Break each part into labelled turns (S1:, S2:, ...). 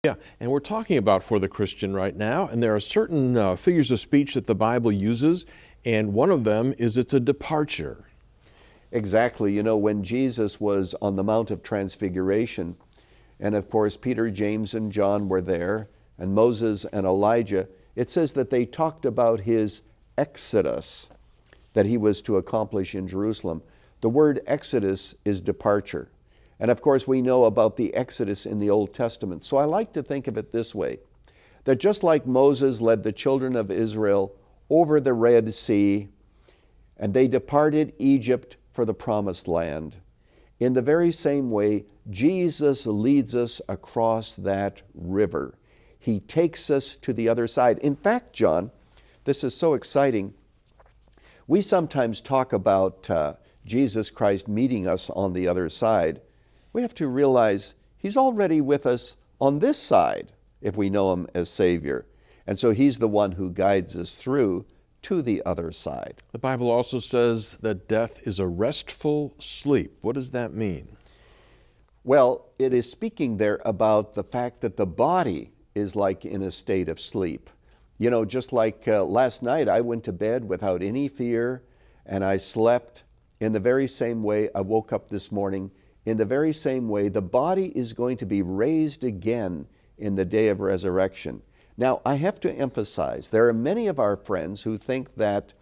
S1: Yeah, and we're talking about for the Christian right now, and there are certain figures of speech that the Bible uses, and one of them is it's a departure.
S2: Exactly. You know, when Jesus was on the Mount of Transfiguration, and of course Peter, James, and John were there, and Moses and Elijah, it says that they talked about his exodus that he was to accomplish in Jerusalem. The word exodus is departure. And of course we know about the exodus in the Old Testament. So I like to think of it this way, that just like Moses led the children of Israel over the Red Sea, and they departed Egypt for the Promised Land, in the very same way, Jesus leads us across that river. He takes us to the other side. In fact, John, this is so exciting. We sometimes talk about Jesus Christ meeting us on the other side. We have to realize He's already with us on this side if we know Him as Savior. And so He's the one who guides us through to the other side.
S1: The Bible also says that death is a restful sleep. What does that mean?
S2: Well, it is speaking there about the fact that the body is like in a state of sleep. You know, just like last night I went to bed without any fear and I slept. In the very same way, I woke up this morning. In the very same way, the body is going to be raised again in the day of resurrection. Now, I have to emphasize, there are many of our friends who think that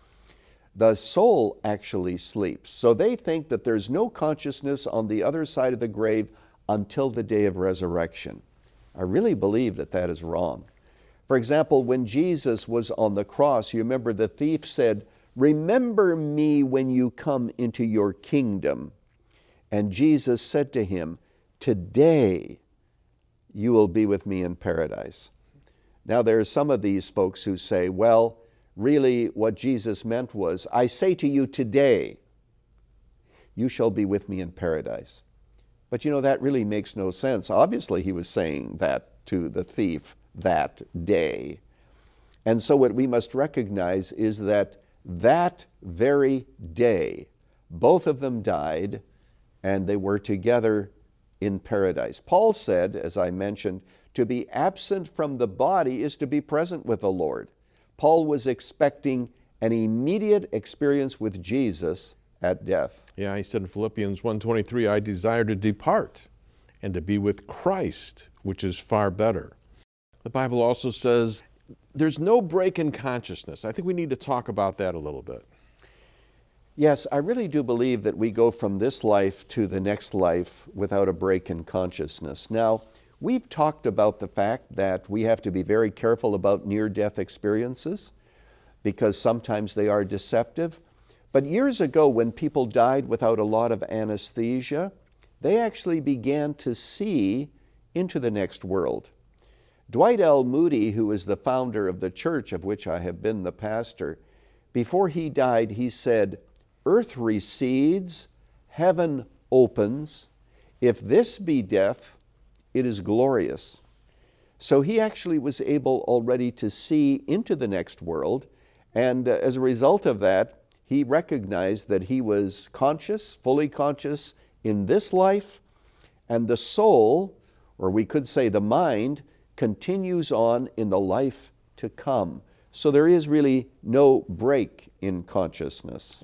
S2: the soul actually sleeps. So they think that there's no consciousness on the other side of the grave until the day of resurrection. I really believe that that is wrong. For example, when Jesus was on the cross, you remember the thief said, "Remember me when you come into your kingdom." And Jesus said to him, "Today you will be with me in paradise." Now there are some of these folks who say, well, really what Jesus meant was, "I say to you today, you shall be with me in paradise." But you know, that really makes no sense. Obviously he was saying that to the thief that day. And so what we must recognize is that that very day, both of them died and they were together in paradise. Paul said, as I mentioned, to be absent from the body is to be present with the Lord. Paul was expecting an immediate experience with Jesus at death.
S1: Yeah, he said in Philippians 1:23, "I desire to depart and to be with Christ, which is far better." The Bible also says there's no break in consciousness. I think we need to talk about that a little bit.
S2: Yes, I really do believe that we go from this life to the next life without a break in consciousness. Now, we've talked about the fact that we have to be very careful about near-death experiences because sometimes they are deceptive. But years ago, when people died without a lot of anesthesia, they actually began to see into the next world. Dwight L. Moody, who is the founder of the church of which I have been the pastor, before he died, he said, "Earth recedes, heaven opens. If this be death, it is glorious." So he actually was able already to see into the next world, and as a result of that, he recognized that he was conscious, fully conscious in this life, and the soul, or we could say the mind, continues on in the life to come. So there is really no break in consciousness.